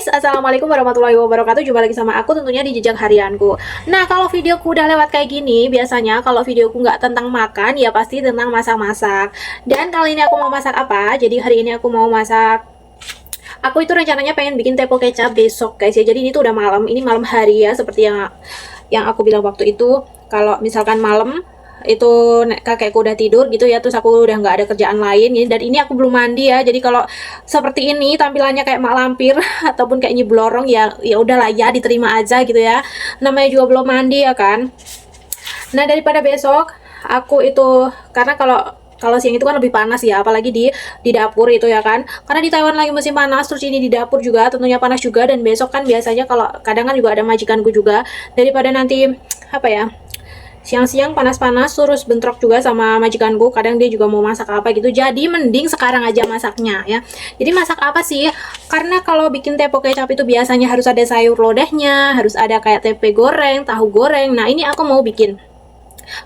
guys, assalamualaikum warahmatullahi wabarakatuh. Jumpa lagi sama aku tentunya di jejak harianku. Nah, kalau videoku udah lewat kayak gini, biasanya kalau videoku nggak tentang makan, ya pasti tentang masak-masak. Dan kali ini aku mau masak apa? Jadi hari ini aku mau masak. Aku itu rencananya pengen bikin tepo kecap besok guys ya. Jadi ini tuh udah malam, ini malam hari ya, seperti yang aku bilang waktu itu. Kalau misalkan malam itu kakekku udah tidur gitu ya, terus aku udah nggak ada kerjaan lain ya, dan ini aku belum mandi ya. Jadi kalau seperti ini tampilannya kayak mak lampir ataupun kayak nyiblorong ya, ya udahlah ya, diterima aja gitu ya, namanya juga belum mandi ya kan. Nah, daripada besok aku itu, karena kalau kalau siang itu kan lebih panas ya, apalagi di dapur itu ya kan, karena di Taiwan lagi musim panas, terus ini di dapur juga tentunya panas juga. Dan besok kan biasanya kalau kadang kan juga ada majikanku juga, daripada nanti apa ya, siang-siang panas-panas terus bentrok juga sama majikanku, kadang dia juga mau masak apa gitu, jadi mending sekarang aja masaknya ya. Jadi masak apa sih? Karena kalau bikin tepo kecap itu biasanya harus ada sayur lodehnya, harus ada kayak tempe goreng, tahu goreng. Nah, ini aku mau bikin,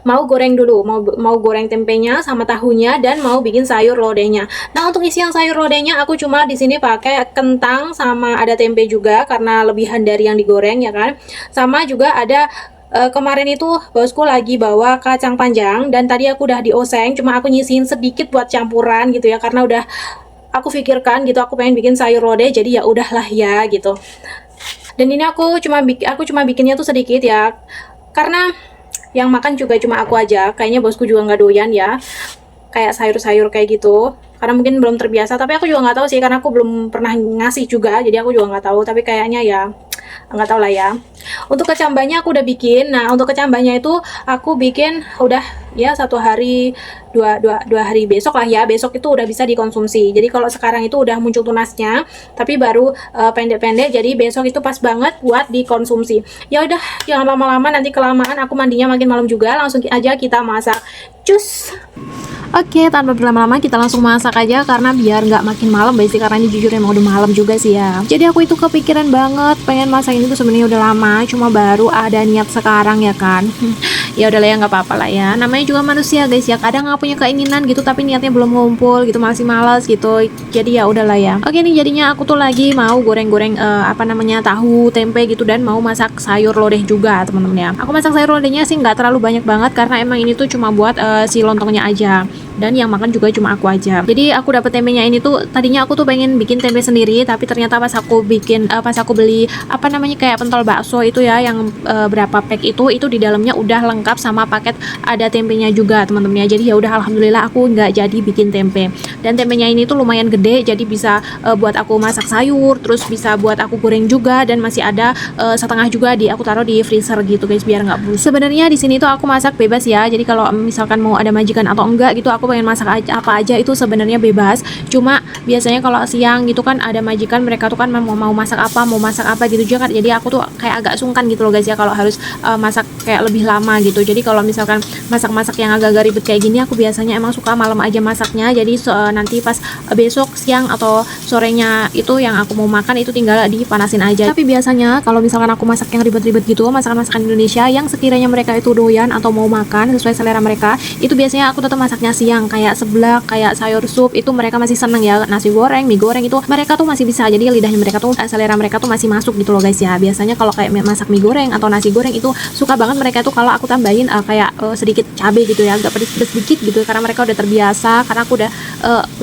mau goreng dulu, mau goreng tempenya sama tahunya, dan mau bikin sayur lodehnya. Nah, untuk isi yang sayur lodehnya aku cuma di sini pakai kentang sama ada tempe juga karena lebihan dari yang digoreng ya kan. Sama juga ada kemarin itu bosku lagi bawa kacang panjang, dan tadi aku udah dioseng, cuma aku nyisihin sedikit buat campuran gitu ya, karena udah aku pikirkan gitu, aku pengen bikin sayur lodeh, jadi ya udahlah ya gitu. Dan ini aku cuma bikinnya tuh sedikit ya, karena yang makan juga cuma aku aja, kayaknya bosku juga nggak doyan ya kayak sayur-sayur kayak gitu, karena mungkin belum terbiasa. Tapi aku juga nggak tahu sih, karena aku belum pernah ngasih juga, jadi aku juga nggak tahu. Tapi kayaknya ya nggak tahu lah ya. Untuk kecambahnya aku udah bikin. Nah, untuk kecambahnya itu aku bikin udah ya 1 hari, dua hari besok lah ya, besok itu udah bisa dikonsumsi. Jadi kalau sekarang itu udah muncul tunasnya, tapi baru pendek-pendek, jadi besok itu pas banget buat dikonsumsi. Ya udah, jangan lama-lama, nanti kelamaan aku mandinya makin malam juga. Langsung aja kita masak. Cus. Oke, tanpa berlama-lama kita langsung masak aja, karena biar nggak makin malam sih, karena ini jujur emang udah malam juga sih ya. Jadi aku itu kepikiran banget pengen masak ini tuh sebenarnya udah lama, cuma baru ada niat sekarang ya kan. Ya udahlah ya, nggak apa-apa lah ya, namanya juga manusia guys ya, kadang nggak punya keinginan gitu tapi niatnya belum ngumpul gitu, masih malas gitu. Jadi ya udahlah ya. Oke, nih jadinya aku tuh lagi mau goreng-goreng apa namanya, tahu tempe gitu, dan mau masak sayur lodeh juga teman-teman ya. Aku masak sayur lodehnya sih nggak terlalu banyak banget, karena emang ini tuh cuma buat si lontongnya aja, dan yang makan juga cuma aku aja. Jadi aku dapet tempenya ini tuh, tadinya aku tuh pengen bikin tempe sendiri, tapi ternyata pas aku bikin pas aku beli apa namanya kayak pentol bakso itu ya, yang berapa pack itu di dalamnya udah lengkap sama paket ada tempenya juga teman-teman ya. Jadi ya udah, alhamdulillah aku nggak jadi bikin tempe. Dan tempenya ini tuh lumayan gede, jadi bisa buat aku masak sayur, terus bisa buat aku goreng juga, dan masih ada setengah juga aku taruh di freezer gitu guys, biar nggak busuk. Sebenarnya di sini tuh aku masak bebas ya. Jadi kalau misalkan mau ada majikan atau enggak gitu, aku pengen masak apa aja itu sebenarnya bebas. Cuma biasanya kalau siang gitu kan ada majikan, mereka tuh kan mau masak apa gitu juga kan. Jadi aku tuh kayak agak sungkan gitu loh guys ya, kalau harus masak kayak lebih lama gitu. Jadi kalau misalkan masak-masak yang agak-agak ribet kayak gini, aku biasanya emang suka malam aja masaknya. Jadi nanti pas besok siang atau sorenya itu yang aku mau makan itu tinggal dipanasin aja. Tapi biasanya kalau misalkan aku masak yang ribet-ribet gitu, masakan-masakan Indonesia yang sekiranya mereka itu doyan atau mau makan sesuai selera mereka, itu biasanya aku tetap masaknya siang, kayak seblak, kayak sayur sup, itu mereka masih seneng ya. Nasi goreng, mie goreng itu mereka tuh masih bisa, jadi lidahnya mereka tuh selera mereka tuh masih masuk gitu loh guys ya. Biasanya kalau kayak masak mie goreng atau nasi goreng itu suka banget mereka tuh kalau aku tambahin kayak sedikit cabai gitu ya, agak pedes-pedes dikit gitu, karena mereka udah terbiasa, karena aku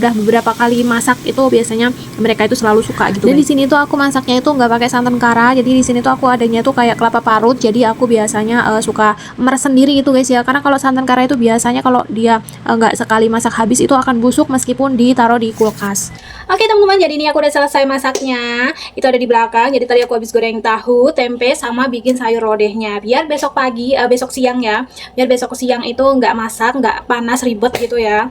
udah beberapa kali masak itu biasanya mereka itu selalu suka gitu. Dan di sini tuh aku masaknya itu nggak pakai santan kara, jadi di sini tuh aku adanya tuh kayak kelapa parut. Jadi aku biasanya suka meres sendiri gitu guys ya, karena kalau santan kara itu biasanya kalau dia nggak sekali masak habis itu akan busuk meskipun ditaruh di kulkas. Oke teman-teman, jadi ini aku udah selesai masaknya, itu ada di belakang. Jadi tadi aku habis goreng tahu, tempe, sama bikin sayur lodehnya, biar besok pagi, besok siang ya, biar besok siang itu nggak masak, nggak panas ribet gitu ya.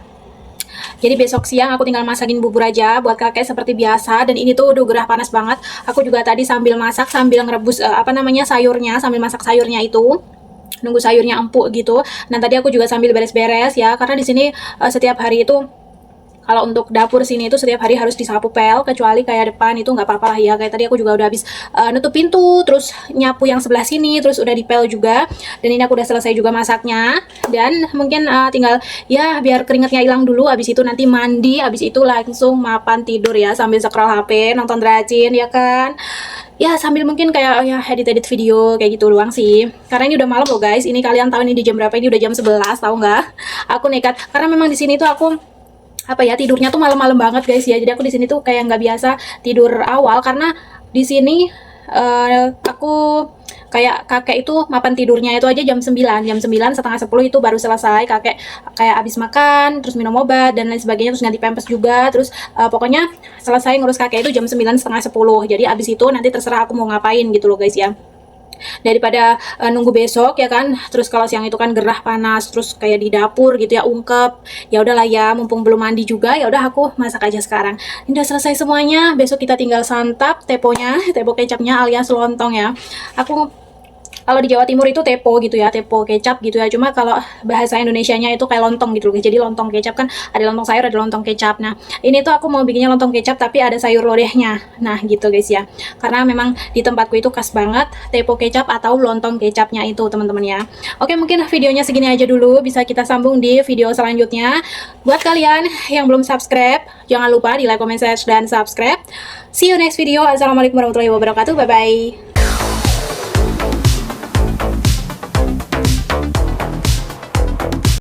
Jadi besok siang aku tinggal masakin bubur aja buat kakek seperti biasa. Dan ini tuh udah gerah panas banget. Aku juga tadi sambil masak, sambil ngerebus apa namanya sayurnya, sambil masak sayurnya itu, nunggu sayurnya empuk gitu. Nah, tadi aku juga sambil beres-beres ya, karena di sini setiap hari itu Kalau untuk dapur sini itu setiap hari harus disapu pel, kecuali kayak depan itu nggak apa-apa lah ya. Kayak tadi aku juga udah habis nutup pintu, terus nyapu yang sebelah sini, terus udah dipel juga. Dan ini aku udah selesai juga masaknya. Dan mungkin tinggal ya biar keringetnya hilang dulu. Habis itu nanti mandi, habis itu langsung mapan tidur ya sambil scroll HP, nonton Dracin ya kan. Ya sambil mungkin kayak ya edit-edit video kayak gitu doang sih. Karena ini udah malam loh guys. Ini kalian tahu ini di jam berapa? Ini udah jam 11, tahu nggak? Aku nekat karena memang di sini tuh aku apa ya tidurnya tuh malam-malam banget guys ya. Jadi aku di sini tuh kayak nggak biasa tidur awal karena di sini aku kayak kakek itu mapan tidurnya itu aja jam 9 setengah 10 itu baru selesai. Kakek kayak abis makan terus minum obat dan lain sebagainya, terus ganti pampers juga, terus pokoknya selesai ngurus kakek itu jam 9 setengah 10. Jadi abis itu nanti terserah aku mau ngapain gitu loh guys ya, daripada nunggu besok ya kan. Terus kalau siang itu kan gerah panas, terus kayak di dapur gitu ya ungkep. Ya udahlah ya, mumpung belum mandi juga, ya udah aku masak aja sekarang. Ini udah selesai semuanya, besok kita tinggal santap teponya, tepo kecapnya alias lontong ya. Aku kalau di Jawa Timur itu tepo gitu ya, tepo kecap gitu ya. Cuma kalau bahasa Indonesianya itu kayak lontong gitu loh. Jadi lontong kecap kan ada lontong sayur, ada lontong kecap. Nah, ini tuh aku mau bikinnya lontong kecap tapi ada sayur lodehnya. Nah, gitu guys ya. Karena memang di tempatku itu khas banget tepo kecap atau lontong kecapnya itu, teman-teman ya. Oke, mungkin videonya segini aja dulu. Bisa kita sambung di video selanjutnya. Buat kalian yang belum subscribe, jangan lupa di like, comment, share, dan subscribe. See you next video. Assalamualaikum warahmatullahi wabarakatuh. Bye-bye.